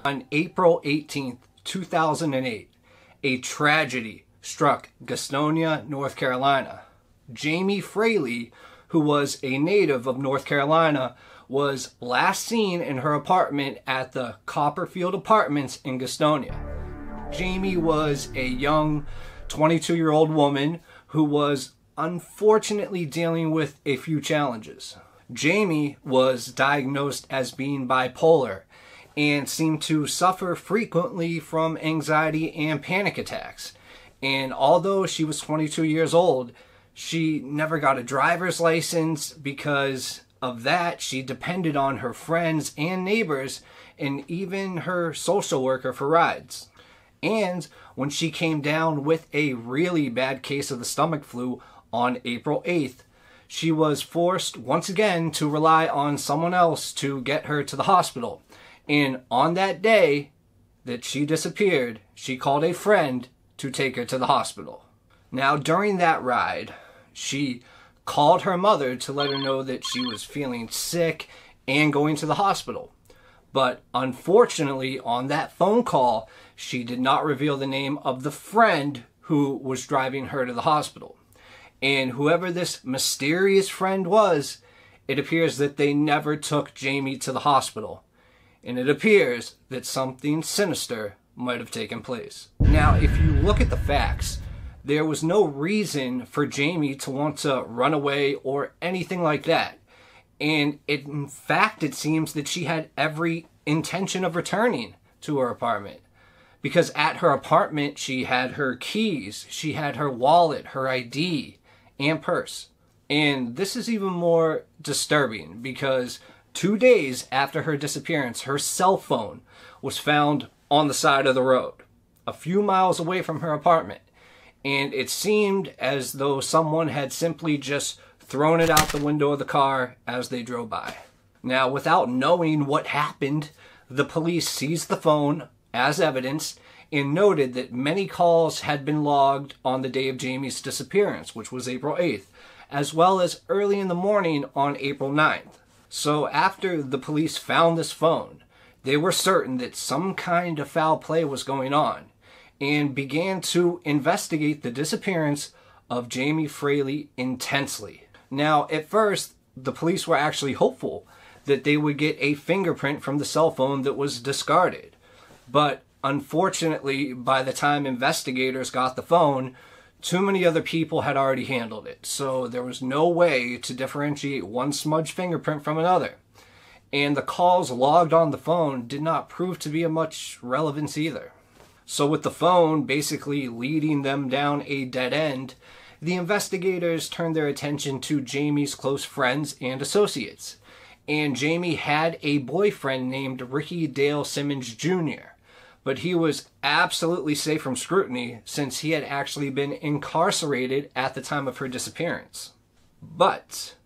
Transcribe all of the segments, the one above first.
On April 18th, 2008, a tragedy struck Gastonia, North Carolina. Jamie Fraley, who was a native of North Carolina, was last seen in her apartment at the Copperfield Apartments in Gastonia. Jamie was a young 22-year-old woman who was unfortunately dealing with a few challenges. Jamie was diagnosed as being bipolar and seemed to suffer frequently from anxiety and panic attacks. And although she was 22 years old, she never got a driver's license. Because of that, she depended on her friends and neighbors and even her social worker for rides. And when she came down with a really bad case of the stomach flu on April 8th, she was forced once again to rely on someone else to get her to the hospital. And on that day that she disappeared, she called a friend to take her to the hospital. Now, during that ride, she called her mother to let her know that she was feeling sick and going to the hospital. But unfortunately, on that phone call, she did not reveal the name of the friend who was driving her to the hospital. And whoever this mysterious friend was, it appears that they never took Jamie to the hospital. And it appears that something sinister might have taken place. Now, if you look at the facts, there was no reason for Jamie to want to run away or anything like that. And in fact, it seems that she had every intention of returning to her apartment. Because at her apartment, she had her keys, she had her wallet, her ID, and purse. And this is even more disturbing because 2 days after her disappearance, her cell phone was found on the side of the road, a few miles away from her apartment. And it seemed as though someone had simply just thrown it out the window of the car as they drove by. Now, without knowing what happened, the police seized the phone as evidence and noted that many calls had been logged on the day of Jamie's disappearance, which was April 8th, as well as early in the morning on April 9th. So after the police found this phone, they were certain that some kind of foul play was going on and began to investigate the disappearance of Jamie Fraley intensely. Now, at first, the police were actually hopeful that they would get a fingerprint from the cell phone that was discarded. But unfortunately, by the time investigators got the phone, too many other people had already handled it. So there was no way to differentiate one smudged fingerprint from another. And the calls logged on the phone did not prove to be of much relevance either. So with the phone basically leading them down a dead end, the investigators turned their attention to Jamie's close friends and associates. And Jamie had a boyfriend named Ricky Dale Simmons Jr., but he was absolutely safe from scrutiny since he had actually been incarcerated at the time of her disappearance. But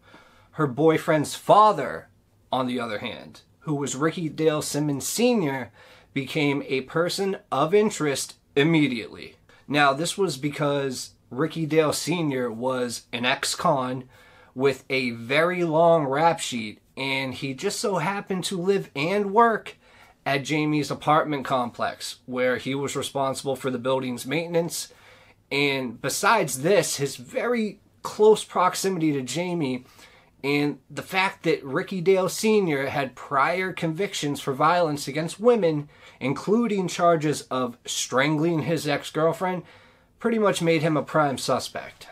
her boyfriend's father, on the other hand, who was Ricky Dale Simmons Sr., became a person of interest immediately. Now, this was because Ricky Dale Sr. was an ex-con with a very long rap sheet, and he just so happened to live and work at Jamie's apartment complex, where he was responsible for the building's maintenance. And besides this, his very close proximity to Jamie and the fact that Ricky Dale Sr. had prior convictions for violence against women, including charges of strangling his ex-girlfriend, pretty much made him a prime suspect.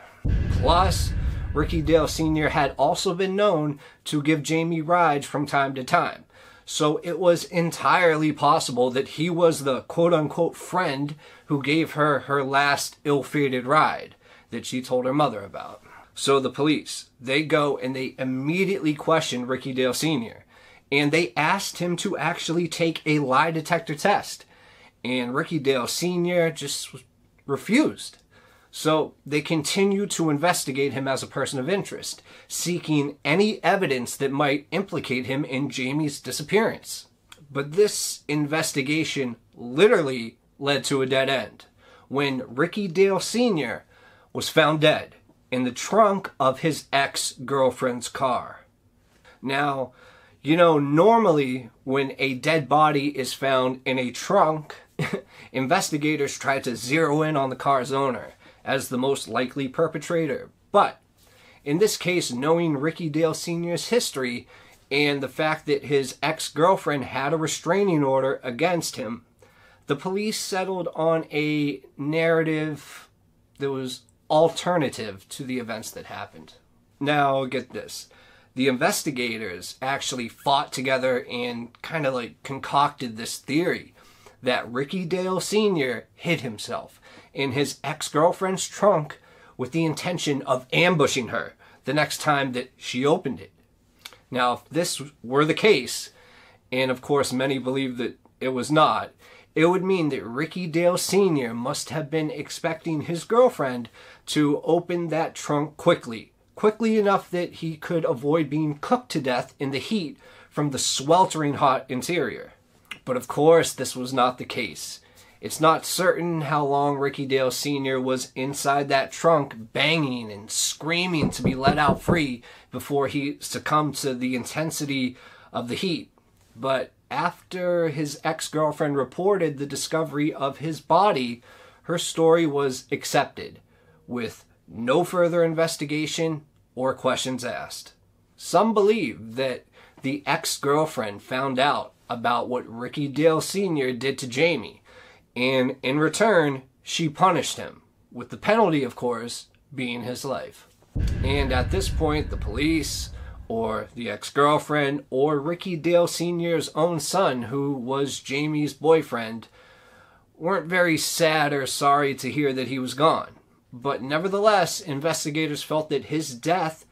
Plus, Ricky Dale Sr. had also been known to give Jamie rides from time to time. So it was entirely possible that he was the quote-unquote friend who gave her her last ill-fated ride that she told her mother about. So the police, they go and they immediately question Ricky Dale Sr. And they asked him to actually take a lie detector test. And Ricky Dale Sr. just refused. So they continued to investigate him as a person of interest, seeking any evidence that might implicate him in Jamie's disappearance. But this investigation literally led to a dead end when Ricky Dale Sr. was found dead in the trunk of his ex-girlfriend's car. Now, You know, normally when a dead body is found in a trunk, investigators try to zero in on the car's owner as the most likely perpetrator. But in this case, knowing Ricky Dale Sr.'s history and the fact that his ex-girlfriend had a restraining order against him, the police settled on a narrative that was alternative to the events that happened. Now, get this. The investigators actually fought together and kind of like concocted this theory that Ricky Dale Sr. hid himself in his ex-girlfriend's trunk with the intention of ambushing her the next time that she opened it. Now, if this were the case, and of course many believe that it was not, it would mean that Ricky Dale Sr. must have been expecting his girlfriend to open that trunk quickly enough that he could avoid being cooked to death in the heat from the sweltering hot interior. But of course, this was not the case. It's not certain how long Ricky Dale Sr. was inside that trunk banging and screaming to be let out free before he succumbed to the intensity of the heat. But after his ex-girlfriend reported the discovery of his body, her story was accepted, with no further investigation or questions asked. Some believe that the ex-girlfriend found out about what Ricky Dale Sr. did to Jamie, and in return, she punished him, with the penalty, of course, being his life. And at this point, the police, or the ex-girlfriend, or Ricky Dale Sr.'s own son, who was Jamie's boyfriend, weren't very sad or sorry to hear that he was gone. But nevertheless, investigators felt that his death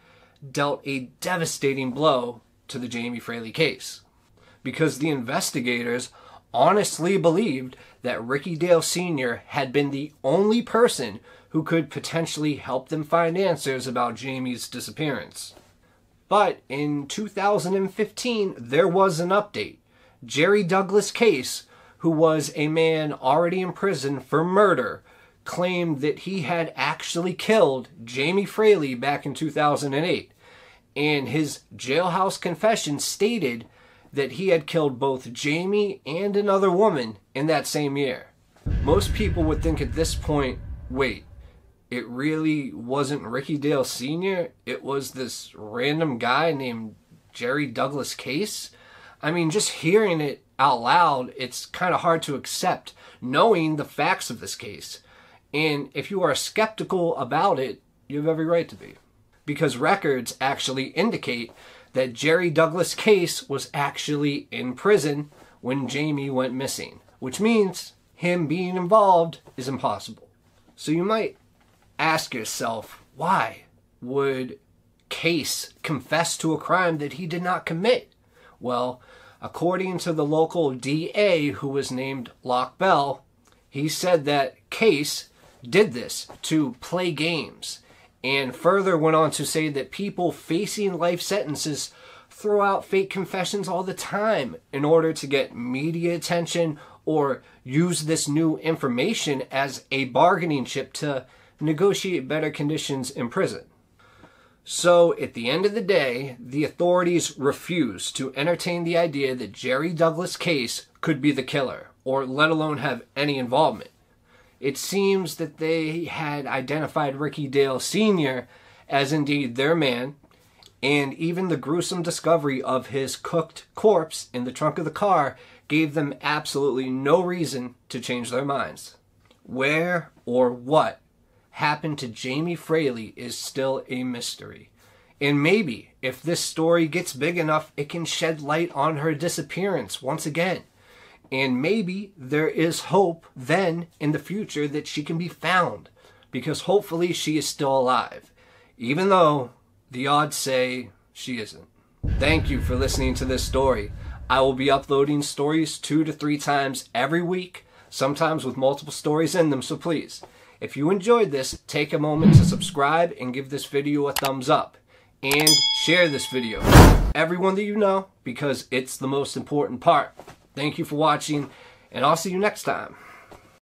dealt a devastating blow to the Jamie Fraley case, because the investigators honestly believed that Ricky Dale Sr. had been the only person who could potentially help them find answers about Jamie's disappearance. But in 2015, there was an update. Jerry Douglas Case, who was a man already in prison for murder, claimed that he had actually killed Jamie Fraley back in 2008. And his jailhouse confession stated that he had killed both Jamie and another woman in that same year. Most people would think at this point, wait, it really wasn't Ricky Dale Sr.? It was this random guy named Jerry Douglas Case? I mean, just hearing it out loud, it's kind of hard to accept, knowing the facts of this case. And if you are skeptical about it, you have every right to be. Because records actually indicate that Jerry Douglas Case was actually in prison when Jamie went missing, which means him being involved is impossible. So you might ask yourself, why would Case confess to a crime that he did not commit? Well, according to the local DA, who was named Locke Bell, he said that Case did this to play games, and further went on to say that people facing life sentences throw out fake confessions all the time in order to get media attention or use this new information as a bargaining chip to negotiate better conditions in prison. So at the end of the day, the authorities refused to entertain the idea that Jerry Douglas Case could be the killer, or let alone have any involvement. It seems that they had identified Ricky Dale Sr. as indeed their man, and even the gruesome discovery of his cooked corpse in the trunk of the car gave them absolutely no reason to change their minds. Where or what happened to Jamie Fraley is still a mystery. And maybe, if this story gets big enough, it can shed light on her disappearance once again. And maybe there is hope then in the future that she can be found, because hopefully she is still alive, even though the odds say she isn't. Thank you for listening to this story. I will be uploading stories 2 to 3 times every week, sometimes with multiple stories in them, so please, if you enjoyed this, take a moment to subscribe and give this video a thumbs up. And share this video with everyone that you know, because it's the most important part. Thank you for watching, and I'll see you next time.